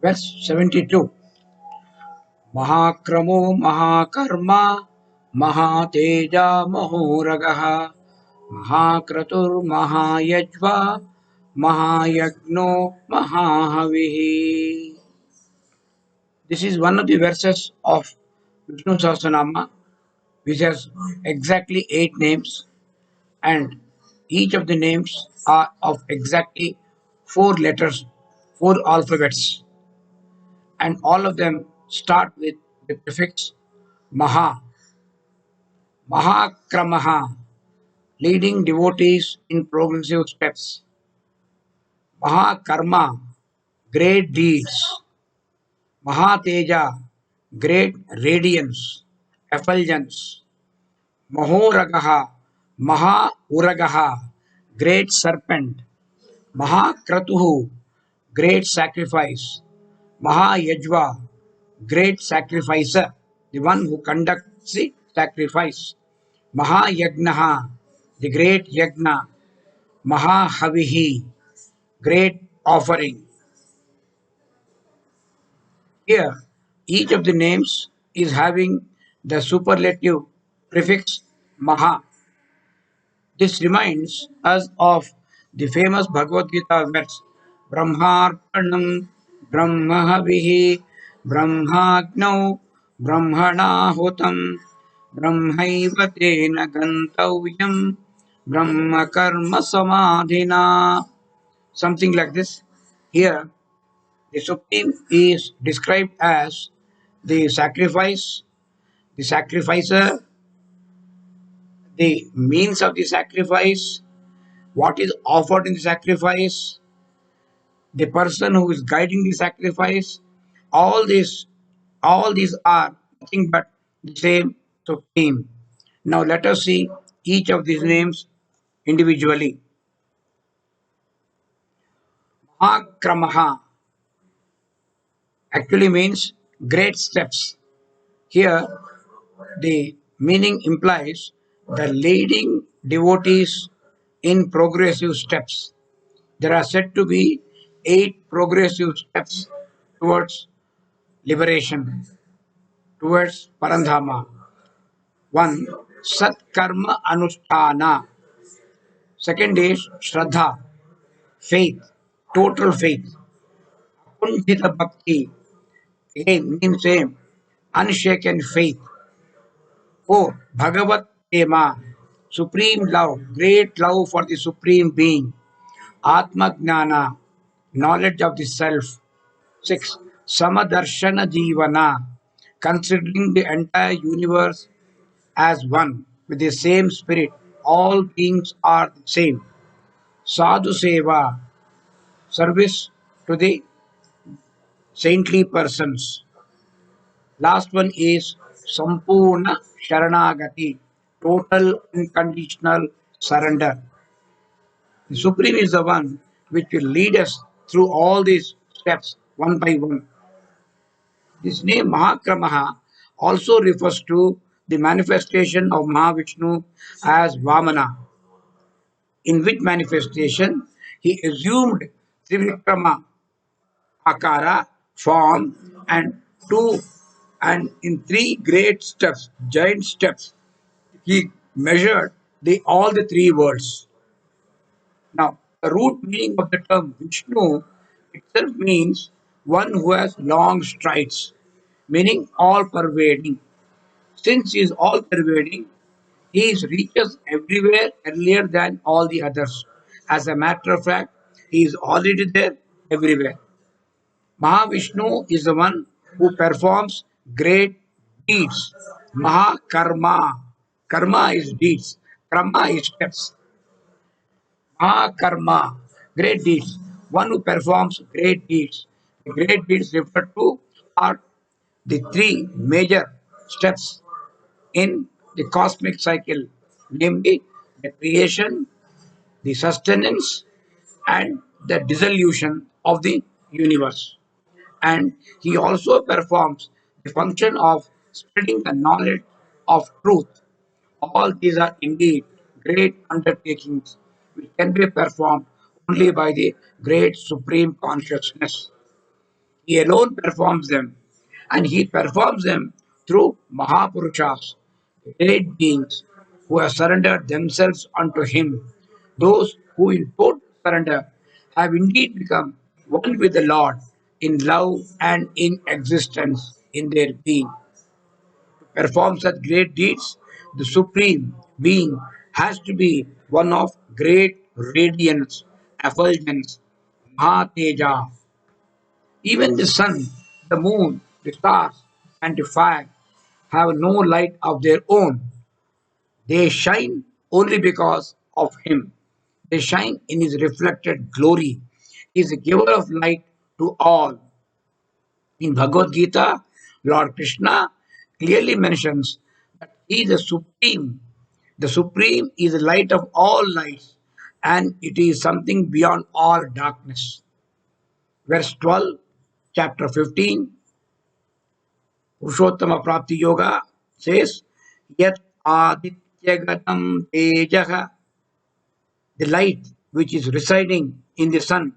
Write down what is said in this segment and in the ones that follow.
Verse 72. Mahakramo Mahakarma Mahateja Mahoragaha Mahakratur Mahayajva Mahayagno Mahahavihi. This is one of the verses of Vishnu Sahasranaama, which has exactly 8 names, and each of the names are of exactly 4 letters, 4 alphabets, and all of them start with the prefix Maha. Mahakramaha, leading devotees in progressive steps. Mahakarma, great deeds. Mahateja, great radiance, effulgence. Mahoragaha, Mahauragaha, great serpent. Mahakratuhu, great sacrifice. Mahayajva, great sacrificer, the one who conducts the sacrifice. Mahayagnaha, the great yagna. Mahahavihi, great offering. Here, each of the names is having the superlative prefix Maha. This reminds us of the famous Bhagavad Gita verse Brahmarpanam Brahmahavihi Brahmagnau Brahmanahutam Brahmaiva tena gantavyam Brahma karma samadhina. Something like this. Here, the Supreme is described as the sacrifice, the sacrificer, the means of the sacrifice, what is offered in the sacrifice, the person who is guiding the sacrifice. All this, all these are nothing but the same Supreme. Now let us see each of these names individually. Mahakramaha actually means great steps. Here, the meaning implies the leading devotees in progressive steps. There are said to be 8 progressive steps towards liberation, towards Parandhama. One, Satkarma Anusthana. Second is Shraddha, faith, total faith. Kundita Bhakti, again means same, unshaken faith. Four, Bhagavat Prema, supreme love, great love for the supreme being. Atma Gnana, knowledge of the self. 6. Samadarshana Jivana, considering the entire universe as one with the same spirit. All beings are the same. Sadhu Seva, service to the saintly persons. Last one is Sampurna Sharanagati, total unconditional surrender. The Supreme is the one which will lead us through all these steps one by one. This name Mahakramaha also refers to the manifestation of Mahavishnu as Vamana, in which manifestation he assumed Trivikrama Akara form and two and in 3 great steps, giant steps, he measured all the 3 worlds. Now, the root meaning of the term Vishnu itself means one who has long strides, meaning all pervading. Since he is all pervading, he reaches everywhere earlier than all the others. As a matter of fact, he is already there everywhere. Mahavishnu is the one who performs great deeds. Mahakarma. Karma is deeds. Krama is steps. Mahakarma. Great deeds. One who performs great deeds. The great deeds referred to are the 3 major steps in the cosmic cycle, namely the creation, the sustenance, and the dissolution of the universe. And he also performs the function of spreading the knowledge of truth. All these are indeed great undertakings which can be performed only by the great supreme consciousness. He alone performs them, and he performs them through Mahapurushas, great beings who have surrendered themselves unto him. Those who in total surrender have indeed become one with the Lord in love and in existence in their being. To perform such great deeds, the Supreme Being has to be one of great radiance, effulgence, Mahateja. Even the sun, the moon, the stars, and the fire have no light of their own. They shine only because of Him. They shine in His reflected glory. He is the giver of light to all. In Bhagavad Gita, Lord Krishna clearly mentions that He is the Supreme. The Supreme is the light of all lights, and it is something beyond all darkness. Verse 12, chapter 15, Purushottama Prapti Yoga says, Yat Adityagatam Tejaha, the light which is residing in the sun,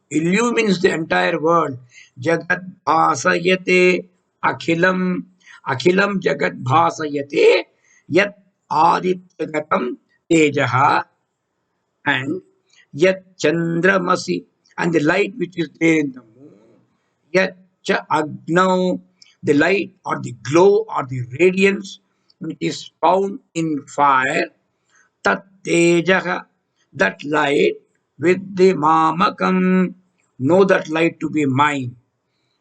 illumines the entire world. Jagat Bhasayate Akhilam, Akhilam Jagat Bhasayate, Yat Adityagatam Tejaha, and Yat Chandramasi, and the light which is there in the moon. Yet cha agnav, the light or the glow or the radiance which is found in fire, tat tejaha, that light with the mamakam, know that light to be mine.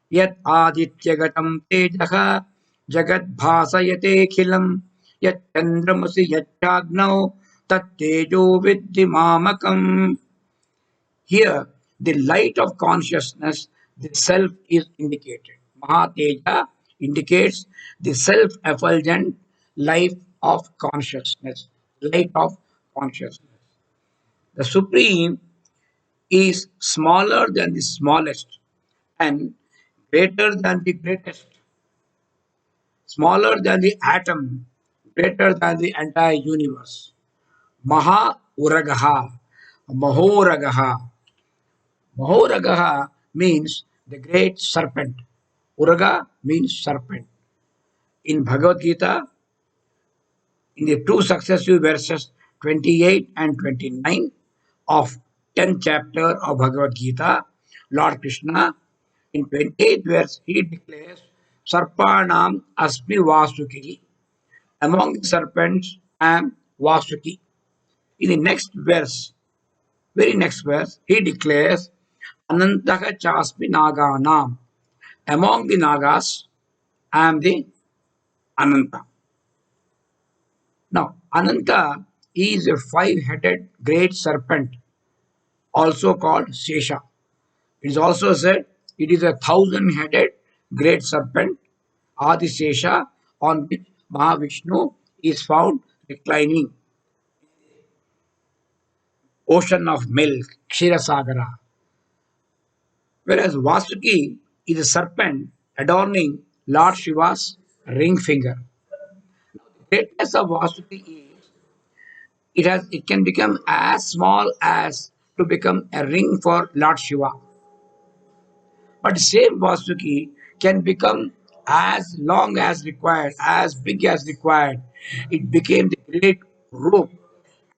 Yet adityagatam tejaha, jagat bhasayate khilam, yet chandramasi yet chagnav, tat tejo vidhi mamakam. Here, the light of consciousness, the self is indicated. Mahateja indicates the self effulgent life of consciousness, light of consciousness. The Supreme is smaller than the smallest and greater than the greatest, smaller than the atom, greater than the entire universe. Maha Uragaha, Mahoragaha, Mahoragaha means the great serpent. Uraga means serpent. In Bhagavad Gita, in the two successive verses 28 and 29 of 10th chapter of Bhagavad Gita, Lord Krishna, in 28th verse, he declares, Sarpanam Asmi Vasuki. Among the serpents, I am Vasuki. In the next verse, very next verse, he declares, Anantaka Chasmi Naganam. Among the Nagas, I am the Ananta. Now, Ananta is a five-headed great serpent, also called Sesha. It is also said it is a thousand-headed great serpent, Adisesha, on which Mahavishnu is found reclining, ocean of milk, Ksirasagara. Whereas Vasuki is a serpent adorning Lord Shiva's ring finger. Greatness of Vasuki is it can become as small as to become a ring for Lord Shiva. But same Vasuki can become as long as required, as big as required. It became the great rope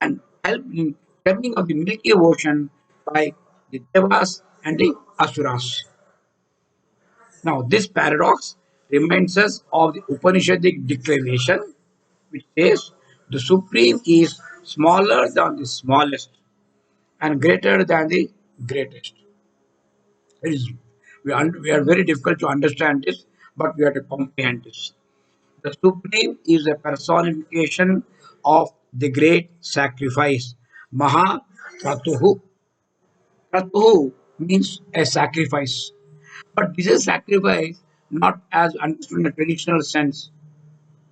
and helped in turning of the Milky Ocean by the Devas and the Asuras. Now, this paradox reminds us of the Upanishadic declaration which says the Supreme is smaller than the smallest and greater than the greatest. It is, we are very difficult to understand this, but we have to comprehend this. The Supreme is a personification of the great sacrifice. Maha Kratuhu. Kratuhu means a sacrifice. But this is sacrifice not as understood in a traditional sense,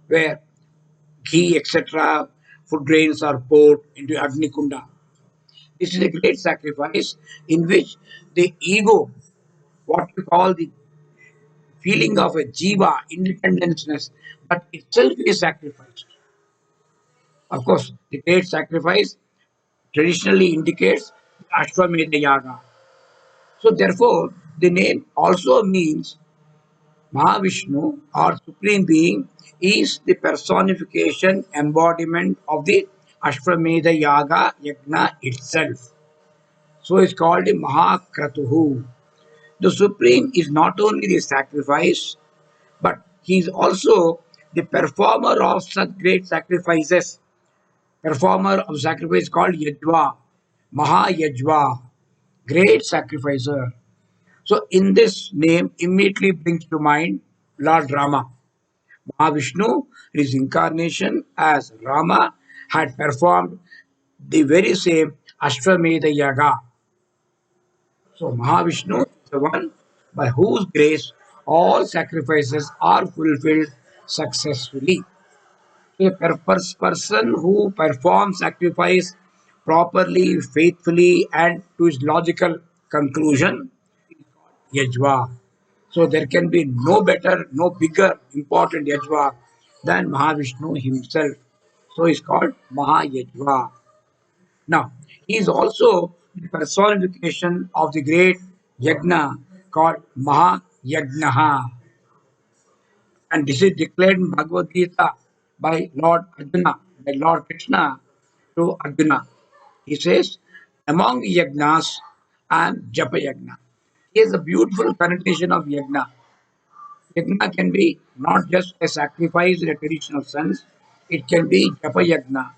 where ghee, etc., food grains are poured into Agni Kunda. This is a great sacrifice in which the ego, what we call the feeling of a jiva, independenceness, that itself is sacrificed. Of course, the great sacrifice traditionally indicates Ashwamedha Yaga. So therefore, the name also means Mahavishnu or Supreme Being is the personification embodiment of the Ashwamedha Yaga Yagna itself. So it's called the Mahakratuhu. The Supreme is not only the sacrifice, but he is also the performer of such great sacrifices. Performer of sacrifice called Yajva, Mahayajva, great sacrificer. So in this name immediately brings to mind Lord Rama. Mahavishnu, his incarnation as Rama, had performed the very same Ashwamedha Yaga. So Mahavishnu is the one by whose grace all sacrifices are fulfilled successfully. A person who performs sacrifice properly, faithfully, and to its logical conclusion, Yajva. So there can be no better, no bigger, important Yajva than Mahavishnu himself. So he's called Mahayajva. Now, he is also the personification of the great Yagna called Mahayagnaha. And this is declared in Bhagavad Gita by Lord Arjuna, by Lord Krishna to Arjuna. He says, among the yagnas, I am Japa Yagna. Here's a beautiful connotation of yagna. Yagna can be not just a sacrifice in a traditional sense, it can be Japa Yagna,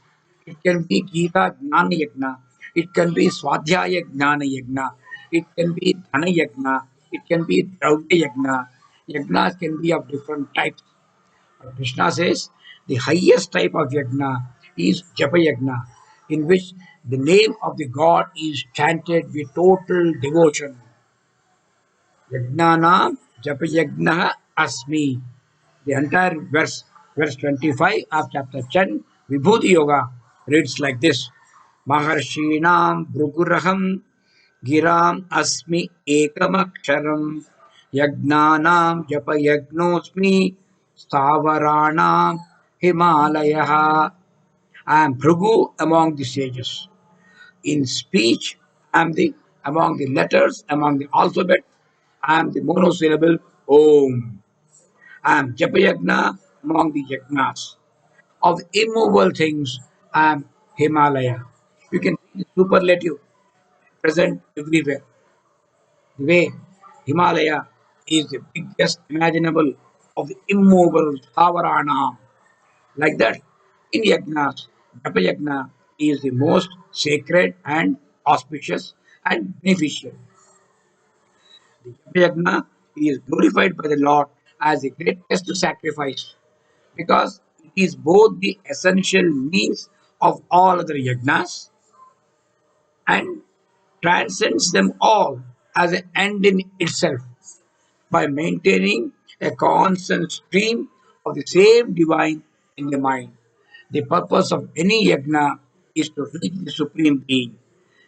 it can be Gita Jnana Yagna, it can be Swadhyaya Jnana Yagna, it can be Dhana Yagna, it can be Draudya Yagna. Yagnas can be of different types. Krishna says the highest type of yagna is Japa Yagna, in which the name of the god is chanted with total devotion. Yagnanam Japa Yagna Asmi. The entire verse 25 of chapter 10, Vibhuti Yoga, reads like this Maharshinam Bhruguraham Giram Asmi Ekamaksharam Yagnanam Japa Yagnosmi Stavaranam Himalaya. I am Bhrigu among the sages. In speech, I am the among the letters, among the alphabet, I am the monosyllable Om. I am Japayagna among the yagnas. Of immovable things, I am Himalaya. You can see the superlative present everywhere. The way Himalaya is the biggest imaginable of the immovable Thavarana. Like that, in yagnas, Japa Yagna is the most sacred and auspicious and beneficial. The Japa Yagna is glorified by the Lord as the greatest sacrifice because it is both the essential means of all other yagnas and transcends them all as an end in itself by maintaining a constant stream of the same divine in the mind. The purpose of any yagna is to reach the Supreme Being,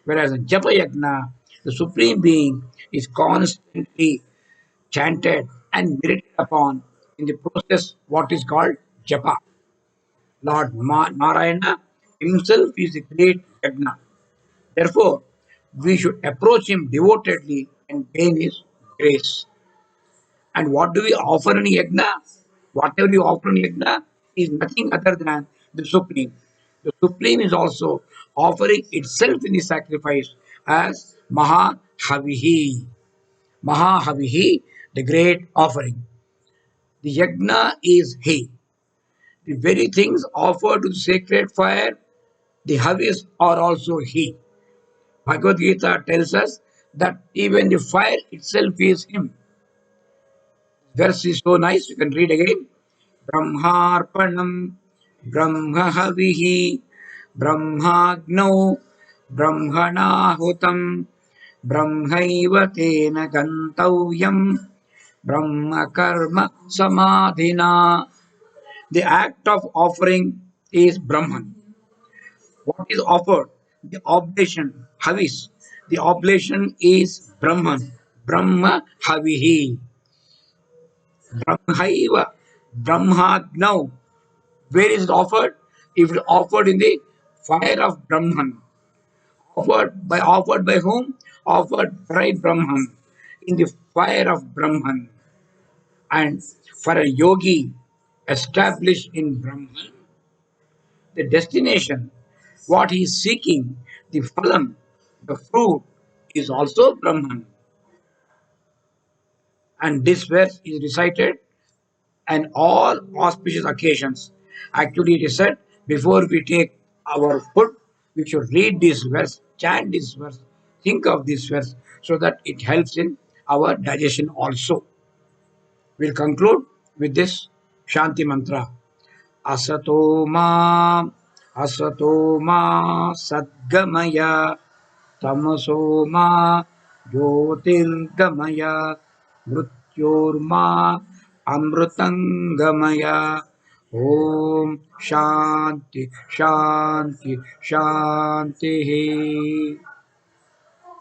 whereas in Japa Yagna, the Supreme Being is constantly chanted and meditated upon in the process what is called Japa. Lord Narayana himself is a great yagna. Therefore, we should approach him devotedly and gain his grace. And what do we offer in yagna? Whatever you offer in yagna is nothing other than the Supreme. The Supreme is also offering itself in the sacrifice as Mahahavihi. Mahahavihi, the great offering. The yagna is He. The very things offered to the sacred fire, the Havis are also He. Bhagavad Gita tells us that even the fire itself is Him. Verse is so nice, you can read again. Brahmarpanam Brahmahavihi Brahmagno Brahmanahutam Brahmaiva tena gantavyam Brahma karma samadhina. The act of offering is Brahman. What is offered? The oblation, Havis. The oblation is Brahman. Brahma Havihi. Brahmaiva. Brahmagnav. Where is it offered? If it offered in the fire of Brahman, Offered by whom? Offered by Brahman in the fire of Brahman. And for a yogi established in Brahman, the destination, what he is seeking, the phalam, the fruit, is also Brahman. And this verse is recited and all auspicious occasions. Actually, it is said before we take our food, we should read this verse, chant this verse, think of this verse, so that it helps in our digestion also. We'll conclude with this Shanti mantra. Asato ma, asato ma, sadgamaya, तमसो मा ज्योतिर्गमय मृत्योर्मा अमृतंगमय ओम शांति शांति शांति